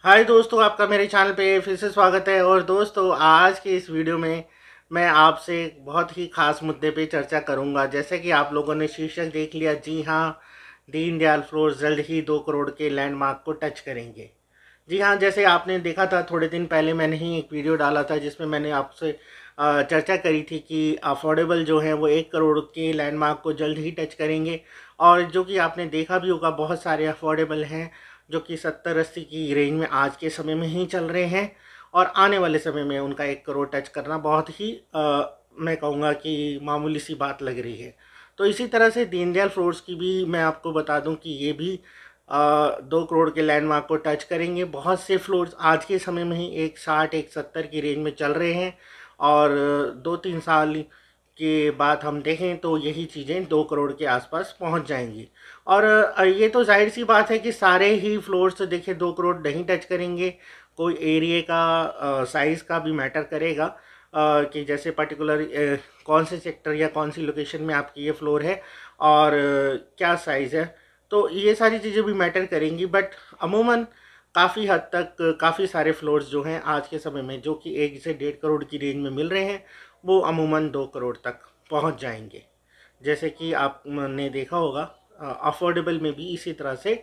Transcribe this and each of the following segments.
हाय दोस्तों, आपका मेरे चैनल पे फिर से स्वागत है। और दोस्तों, आज की इस वीडियो में मैं आपसे एक बहुत ही खास मुद्दे पे चर्चा करूंगा। जैसे कि आप लोगों ने शीर्षक देख लिया, जी हाँ, दीनदयाल फ्लोर्स जल्द ही 2 करोड़ के लैंडमार्क को टच करेंगे। जी हाँ, जैसे आपने देखा था थोड़े दिन पहले मैंने ही एक वीडियो डाला था जिसमें मैंने आपसे चर्चा करी थी कि अफोर्डेबल जो है वो 1 करोड़ के लैंडमार्क को जल्द ही टच करेंगे। और जो कि आपने देखा भी होगा, बहुत सारे अफोर्डेबल हैं जो कि 70-80 की रेंज में आज के समय में ही चल रहे हैं। और आने वाले समय में उनका 1 करोड़ टच करना बहुत ही मैं कहूँगा कि मामूली सी बात लग रही है। तो इसी तरह से दीनदयाल फ्लोर्स की भी मैं आपको बता दूं कि ये भी 2 करोड़ के लैंडमार्क को टच करेंगे। बहुत से फ्लोर्स आज के समय में ही 160 170 की रेंज में चल रहे हैं। और 2-3 साल के बाद हम देखें तो यही चीज़ें 2 करोड़ के आसपास पहुंच जाएंगी। और ये तो जाहिर सी बात है कि सारे ही फ्लोर्स देखिए 2 करोड़ नहीं टच करेंगे। कोई एरिया का साइज़ का भी मैटर करेगा, कि जैसे पर्टिकुलर कौन से सेक्टर या कौन सी लोकेशन में आपकी ये फ्लोर है और क्या साइज़ है। तो ये सारी चीज़ें भी मैटर करेंगी। बट अमूमन काफ़ी हद तक काफ़ी सारे फ्लोर्स जो हैं आज के समय में जो कि 1 से 1.5 करोड़ की रेंज में मिल रहे हैं, वो अमूमन 2 करोड़ तक पहुंच जाएंगे। जैसे कि आपने देखा होगा, अफोर्डेबल में भी इसी तरह से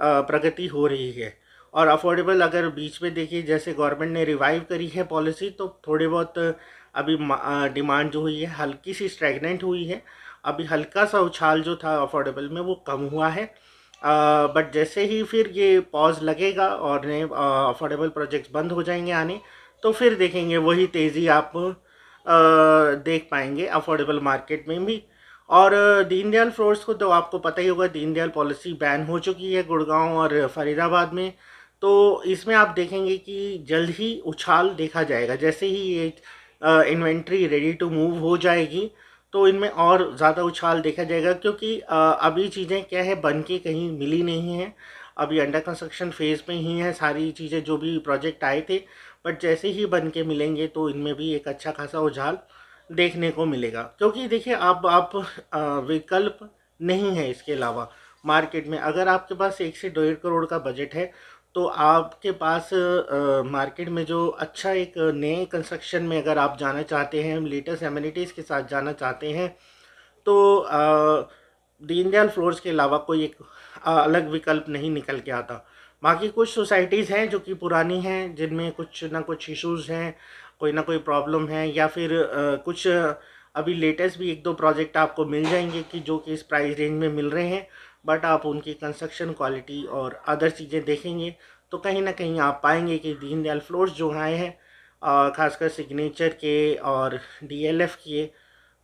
प्रगति हो रही है। और अफोर्डेबल अगर बीच में देखिए, जैसे गवर्नमेंट ने रिवाइव करी है पॉलिसी, तो थोड़े बहुत अभी डिमांड जो हुई है हल्की सी स्टैग्नेंट हुई है। अभी हल्का सा उछाल जो था अफोर्डेबल में वो कम हुआ है। बट जैसे ही फिर ये पॉज लगेगा और नए अफोर्डेबल प्रोजेक्ट्स बंद हो जाएंगे आने, तो फिर देखेंगे वही तेज़ी आप देख पाएंगे अफोर्डेबल मार्केट में भी। और दीनदयाल फ्लोर्स को तो आपको पता ही होगा, दीनदयाल पॉलिसी बैन हो चुकी है गुड़गांव और फरीदाबाद में। तो इसमें आप देखेंगे कि जल्द ही उछाल देखा जाएगा। जैसे ही ये इन्वेंट्री रेडी टू मूव हो जाएगी तो इनमें और ज़्यादा उछाल देखा जाएगा। क्योंकि अभी चीज़ें क्या है, बन के कहीं मिली नहीं है, अभी अंडर कंस्ट्रक्शन फेज़ में ही है सारी चीज़ें जो भी प्रोजेक्ट आए थे। बट जैसे ही बन के मिलेंगे तो इनमें भी एक अच्छा खासा उछाल देखने को मिलेगा। क्योंकि देखिए अब आप विकल्प नहीं है इसके अलावा मार्केट में। अगर आपके पास 1 से 1.5 करोड़ का बजट है तो आपके पास मार्केट में जो अच्छा एक नए कंस्ट्रक्शन में अगर आप जाना चाहते हैं, लेटेस्ट एमिनिटीज़ के साथ जाना चाहते हैं, तो दीनदयाल फ्लोर्स के अलावा कोई एक अलग विकल्प नहीं निकल के आता। बाकी कुछ सोसाइटीज़ हैं जो कि पुरानी हैं, जिनमें कुछ ना कुछ इश्यूज़ हैं, कोई ना कोई प्रॉब्लम है, या फिर कुछ अभी लेटेस्ट भी 1-2 प्रोजेक्ट आपको मिल जाएंगे कि जो कि इस प्राइस रेंज में मिल रहे हैं। बट आप उनकी कंस्ट्रक्शन क्वालिटी और अदर चीज़ें देखेंगे तो कहीं ना कहीं आप पाएंगे कि दीनदयाल फ्लोर्स जो आए हैं, खासकर सिग्नेचर के और डीएलएफ के,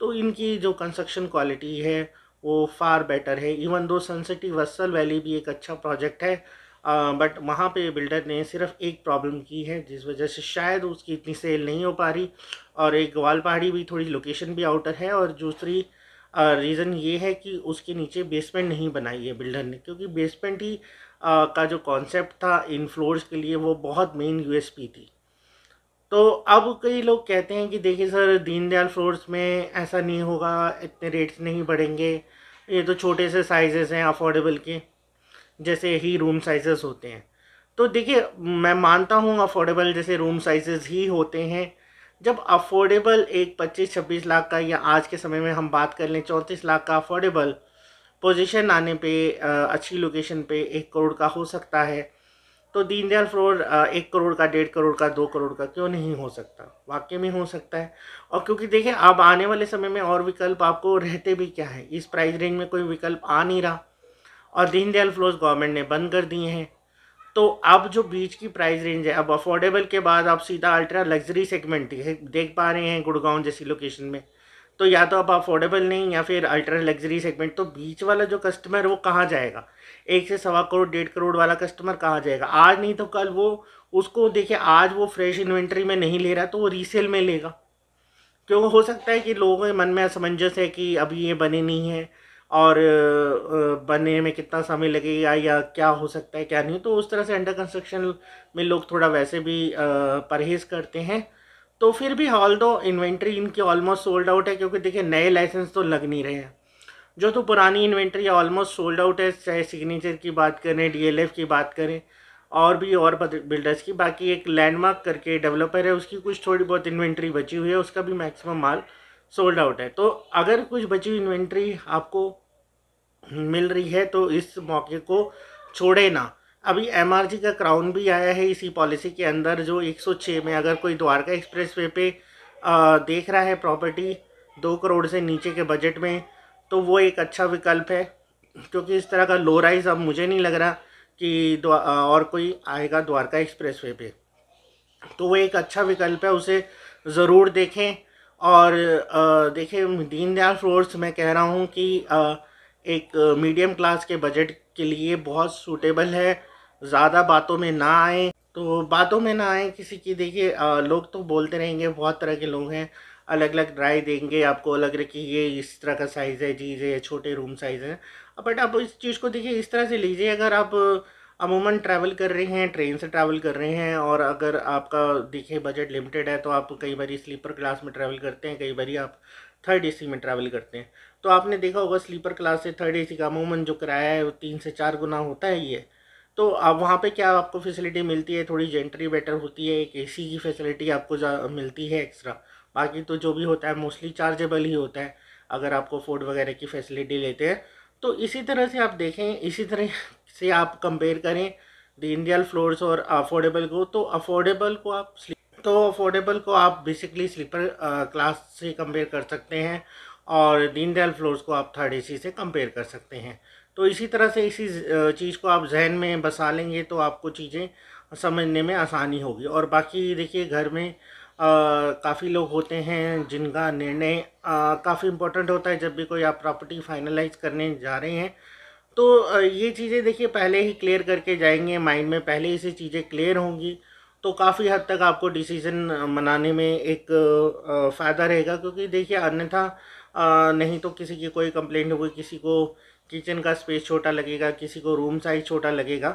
तो इनकी जो कंस्ट्रक्शन क्वालिटी है वो फार बेटर है। इवन दो सनसिटी वत्सल वैली भी एक अच्छा प्रोजेक्ट है, बट वहाँ पे बिल्डर ने सिर्फ एक प्रॉब्लम की है जिस वजह से शायद उसकी इतनी सेल नहीं हो पा रही। और एक ग्वाल पहाड़ी भी थोड़ी लोकेशन भी आउटर है। और दूसरी रीज़न ये है कि उसके नीचे बेसमेंट नहीं बनाई है बिल्डर ने, क्योंकि बेसमेंट ही का जो कॉन्सेप्ट था इन फ्लोर्स के लिए वो बहुत मेन यूएसपी थी। तो अब कई लोग कहते हैं कि देखिए सर, दीनदयाल फ्लोर्स में ऐसा नहीं होगा, इतने रेट्स नहीं बढ़ेंगे, ये तो छोटे से साइजेस हैं अफोर्डेबल के, जैसे ही रूम साइजेस होते हैं। तो देखिए, मैं मानता हूँ अफोर्डेबल जैसे रूम साइजेस ही होते हैं। जब अफोर्डेबल एक 25-26 लाख का, या आज के समय में हम बात कर लें 34 लाख का अफोर्डेबल पोजीशन आने पे, अच्छी लोकेशन पे 1 करोड़ का हो सकता है, तो दीनदयाल फ्लोर 1 करोड़ का, 1.5 करोड़ का, 2 करोड़ का क्यों नहीं हो सकता? वाकई में हो सकता है। और क्योंकि देखिए अब आने वाले समय में और विकल्प आपको रहते भी क्या है, इस प्राइस रेंज में कोई विकल्प आ नहीं रहा और दीनदयाल फ्लोर्स गवर्नमेंट ने बंद कर दिए हैं। तो अब जो बीच की प्राइस रेंज है, अब अफोर्डेबल के बाद आप सीधा अल्ट्रा लग्जरी सेगमेंट देख पा रहे हैं गुड़गांव जैसी लोकेशन में। तो या तो अब अफोर्डेबल नहीं या फिर अल्ट्रा लग्जरी सेगमेंट, तो बीच वाला जो कस्टमर है वो कहाँ जाएगा? 1 से 1.25 करोड़ 1.5 करोड़ वाला कस्टमर कहाँ जाएगा? आज नहीं तो कल वो, उसको देखिए आज वो फ्रेश इन्वेंट्री में नहीं ले रहा तो वो रीसेल में लेगा। क्यों? हो सकता है कि लोगों के मन में असमंजस है कि अभी ये बने नहीं है और बनने में कितना समय लगेगा या क्या हो सकता है क्या नहीं, तो उस तरह से अंडर कंस्ट्रक्शन में लोग थोड़ा वैसे भी परहेज करते हैं। तो फिर भी ऑल दो इन्वेंट्री इनकी ऑलमोस्ट सोल्ड आउट है, क्योंकि देखिए नए लाइसेंस तो लग नहीं रहे हैं। जो तो पुरानी इन्वेंट्री ऑलमोस्ट सोल्ड आउट है, चाहे सिग्नेचर की बात करें, डीएलएफ की बात करें, और भी और बिल्डर्स की। बाकी एक लैंडमार्क करके डेवलपर है, उसकी कुछ थोड़ी बहुत इन्वेंट्री बची हुई है, उसका भी मैक्सिमम माल सोल्ड आउट है। तो अगर कुछ बची हुई इन्वेंट्री आपको मिल रही है तो इस मौके को छोड़े ना। अभी एमआरजी का क्राउन भी आया है इसी पॉलिसी के अंदर, जो 106 में अगर कोई द्वारका एक्सप्रेसवे पे देख रहा है प्रॉपर्टी 2 करोड़ से नीचे के बजट में, तो वो एक अच्छा विकल्प है। क्योंकि इस तरह का लो राइज अब मुझे नहीं लग रहा कि और कोई आएगा द्वारका एक्सप्रेसवे पे, तो वो एक अच्छा विकल्प है, उसे ज़रूर देखें। और देखें, दीनदयाल फ्लोर्स मैं कह रहा हूँ कि एक मीडियम क्लास के बजट के लिए बहुत सूटेबल है। ज़्यादा बातों में ना आए, तो बातों में ना आए किसी की। देखिए लोग तो बोलते रहेंगे, बहुत तरह के लोग हैं, अलग अलग राय देंगे आपको, अलग अलग कि ये इस तरह का साइज़ है, चीज़ है, छोटे रूम साइज़ है। बट आप इस चीज़ को देखिए इस तरह से लीजिए, अगर आप अमूमन ट्रैवल कर रहे हैं, ट्रेन से ट्रैवल कर रहे हैं, और अगर आपका देखिए बजट लिमिटेड है, तो आप कई बार स्लीपर क्लास में ट्रैवल करते हैं, कई बार आप थर्ड एसी में ट्रैवल करते हैं। तो आपने देखा होगा स्लीपर क्लास से थर्ड एसी का अमूमन जो किराया है वो 3 से 4 गुना होता है ये। तो अब वहाँ पे क्या आपको फैसिलिटी मिलती है, थोड़ी जेंट्री बेटर होती है, एक एसी की फैसिलिटी आपको मिलती है एक्स्ट्रा। बाकी तो जो भी होता है मोस्टली चार्जेबल ही होता है, अगर आपको फूड वगैरह की फैसिलिटी लेते हैं। तो इसी तरह से आप देखें, इसी तरह से आप कंपेयर करें दीनदयाल फ्लोर्स और अफोर्डेबल को। तो अफोर्डेबल को आप बेसिकली स्लीपर क्लास से कंपेयर कर सकते हैं, और दीनदयाल फ्लोर्स को आप थर्ड एसी से कंपेयर कर सकते हैं। तो इसी तरह से इसी चीज़ को आप जहन में बसा लेंगे तो आपको चीज़ें समझने में आसानी होगी। और बाकी देखिए, घर में काफ़ी लोग होते हैं जिनका निर्णय काफ़ी इम्पोर्टेंट होता है जब भी कोई आप प्रॉपर्टी फाइनलाइज करने जा रहे हैं। तो ये चीज़ें देखिए पहले ही क्लियर करके जाएंगे, माइंड में पहले ही से चीज़ें क्लियर होंगी, तो काफ़ी हद तक आपको डिसीज़न मनाने में एक फ़ायदा रहेगा। क्योंकि देखिए अन्यथा नहीं तो किसी की कोई कंप्लेंट होगी, किसी को किचन का स्पेस छोटा लगेगा, किसी को रूम साइज छोटा लगेगा।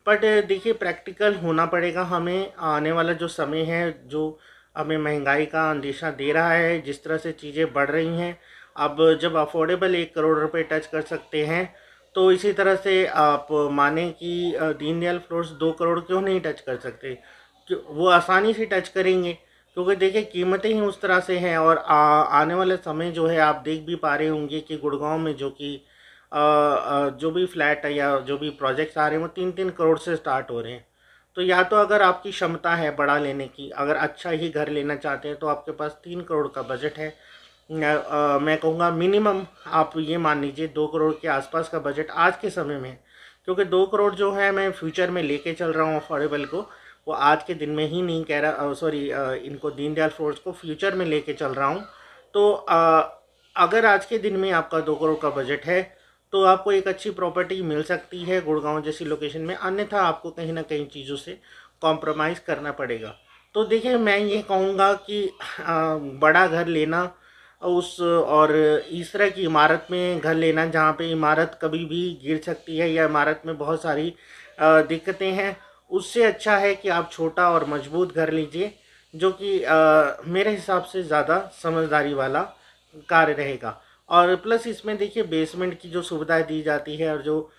बट देखिए प्रैक्टिकल होना पड़ेगा हमें। आने वाला जो समय है, जो हमें महंगाई का अंदेशा दे रहा है, जिस तरह से चीज़ें बढ़ रही हैं, अब जब अफोर्डेबल 1 करोड़ रुपए टच कर सकते हैं, तो इसी तरह से आप माने कि दीनदयाल फ्लोर्स 2 करोड़ क्यों नहीं टच कर सकते, वो आसानी से टच करेंगे। क्योंकि देखिए कीमतें ही उस तरह से हैं। और आने वाले समय जो है आप देख भी पा रहे होंगे कि गुड़गांव में जो कि जो भी फ्लैट है या जो भी प्रोजेक्ट्स आ रहे हैं वो 3-3 करोड़ से स्टार्ट हो रहे हैं। तो या तो अगर आपकी क्षमता है बड़ा लेने की, अगर अच्छा ही घर लेना चाहते हैं, तो आपके पास 3 करोड़ का बजट है। मैं कहूँगा मिनिमम आप ये मान लीजिए 2 करोड़ के आसपास का बजट आज के समय में। क्योंकि 2 करोड़ जो है मैं फ्यूचर में लेके चल रहा हूँ अफोर्डेबल को, वो आज के दिन में ही नहीं कह रहा, सॉरी इनको दीनदयाल फ्लोर्स को फ्यूचर में लेके चल रहा हूँ। तो अगर आज के दिन में आपका 2 करोड़ का बजट है, तो आपको एक अच्छी प्रॉपर्टी मिल सकती है गुड़गांव जैसी लोकेशन में। अन्यथा आपको कहीं ना कहीं चीज़ों से कॉम्प्रोमाइज़ करना पड़ेगा। तो देखिए मैं ये कहूँगा कि बड़ा घर लेना उस और इस तरह की इमारत में घर लेना जहाँ पे इमारत कभी भी गिर सकती है, या इमारत में बहुत सारी दिक्कतें हैं, उससे अच्छा है कि आप छोटा और मजबूत घर लीजिए, जो कि मेरे हिसाब से ज़्यादा समझदारी वाला कार्य रहेगा। और प्लस इसमें देखिए बेसमेंट की जो सुविधाएं दी जाती है, और जो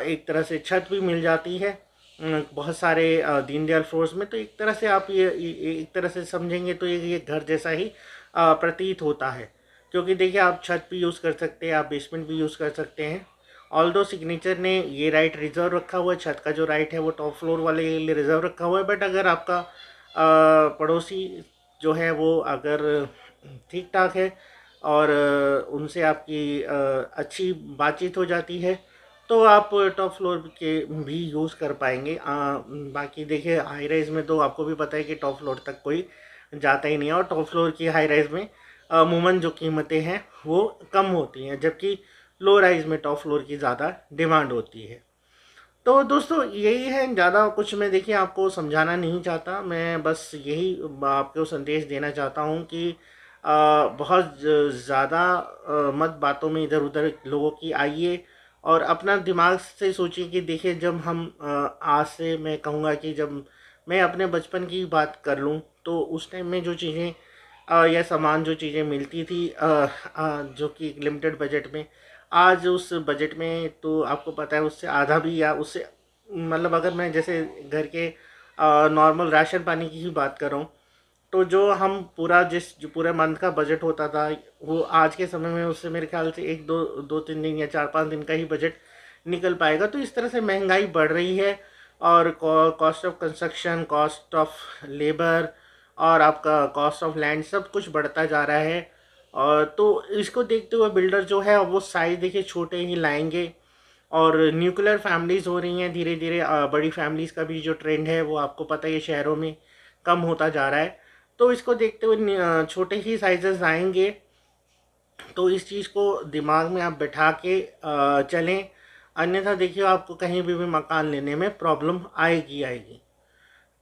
एक तरह से छत भी मिल जाती है बहुत सारे दीनदयाल फ्लोर्स में, तो एक तरह से आप ये एक तरह से समझेंगे तो ये घर जैसा ही प्रतीत होता है। क्योंकि देखिए आप छत भी यूज़ कर सकते हैं, आप बेसमेंट भी यूज़ कर सकते हैं। ऑल्दो सिग्नेचर ने ये राइट रिजर्व रखा हुआ है, छत का जो राइट है वो टॉप फ्लोर वाले के लिए रिजर्व रखा हुआ है। बट अगर आपका पड़ोसी जो है वो अगर ठीक ठाक है, और उनसे आपकी अच्छी बातचीत हो जाती है, तो आप टॉप फ्लोर के भी यूज़ कर पाएंगे। बाकी देखिए हाई राइज में तो आपको भी पता है कि टॉप फ्लोर तक कोई जाता ही नहीं है, और टॉप फ्लोर की हाई राइज में अमूमन जो कीमतें हैं वो कम होती हैं, जबकि लो राइज में टॉप फ्लोर की ज़्यादा डिमांड होती है। तो दोस्तों यही है, ज़्यादा कुछ मैं देखिए आपको समझाना नहीं चाहता, मैं बस यही आपको संदेश देना चाहता हूँ कि बहुत ज़्यादा मत बातों में इधर उधर लोगों की आइए, और अपना दिमाग से सोचिए कि देखिए जब हम आज से मैं कहूँगा कि जब मैं अपने बचपन की बात कर लूँ, तो उस टाइम में जो चीज़ें या सामान जो चीज़ें मिलती थी जो कि लिमिटेड बजट में, आज उस बजट में तो आपको पता है उससे आधा भी या उससे मतलब अगर मैं जैसे घर के नॉर्मल राशन पानी की ही बात करूँ, तो जो हम पूरा जो पूरे मंथ का बजट होता था, वो आज के समय में उससे मेरे ख्याल से एक दो दो तीन दिन या 4-5 दिन का ही बजट निकल पाएगा। तो इस तरह से महंगाई बढ़ रही है, और cost of construction, cost of labour और आपका कॉस्ट ऑफ लैंड सब कुछ बढ़ता जा रहा है। और तो इसको देखते हुए बिल्डर जो है वो साइज देखिए छोटे ही लाएंगे, और न्यूक्लियर फैमिलीज़ हो रही हैं धीरे धीरे। बड़ी फैमिलीज़ का भी जो ट्रेंड है वो आपको पता ही है शहरों में कम होता जा रहा है। तो इसको देखते हुए छोटे ही साइजेस आएंगे। तो इस चीज़ को दिमाग में आप बैठा के चलें, अन्यथा देखिए आपको कहीं भी मकान लेने में प्रॉब्लम आएगी आएगी।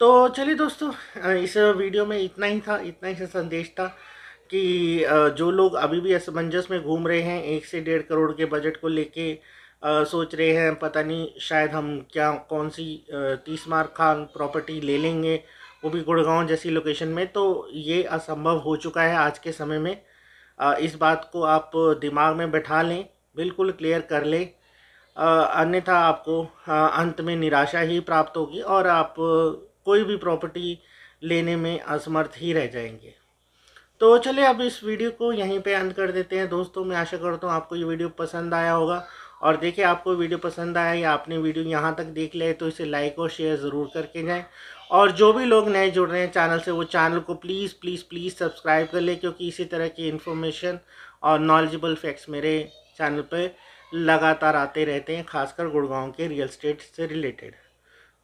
तो चलिए दोस्तों, इस वीडियो में इतना ही था, इतना ही संदेश था कि जो लोग अभी भी असमंजस में घूम रहे हैं 1 से 1.5 करोड़ के बजट को लेके, सोच रहे हैं पता नहीं शायद हम क्या कौन सी 30 मार खान प्रॉपर्टी ले लेंगे, वो भी गुड़गांव जैसी लोकेशन में, तो ये असंभव हो चुका है आज के समय में। इस बात को आप दिमाग में बैठा लें, बिल्कुल क्लियर कर लें, अन्यथा आपको अंत में निराशा ही प्राप्त होगी और आप कोई भी प्रॉपर्टी लेने में असमर्थ ही रह जाएंगे। तो चलिए अब इस वीडियो को यहीं पे अंत कर देते हैं दोस्तों। मैं आशा करता हूँ आपको ये वीडियो पसंद आया होगा। और देखिए आपको वीडियो पसंद आया या आपने वीडियो यहाँ तक देख लिया है तो इसे लाइक और शेयर ज़रूर करके जाएं। और जो भी लोग नए जुड़ रहे हैं चैनल से, वो चैनल को प्लीज़ प्लीज़ प्लीज़ सब्सक्राइब कर ले, क्योंकि इसी तरह की इन्फॉर्मेशन और नॉलेजेबल फैक्ट्स मेरे चैनल पे लगातार आते रहते हैं, खासकर गुड़गांव के रियल एस्टेट से रिलेटेड।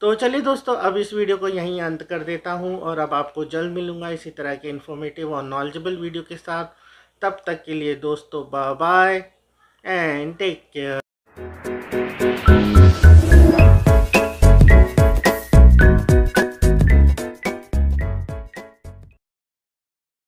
तो चलिए दोस्तों, अब इस वीडियो को यहीं अंत कर देता हूं, और अब आपको जल्द मिलूंगा इसी तरह के इन्फॉर्मेटिव और नॉलेजेबल वीडियो के साथ। तब तक के लिए दोस्तों, bye bye and take care.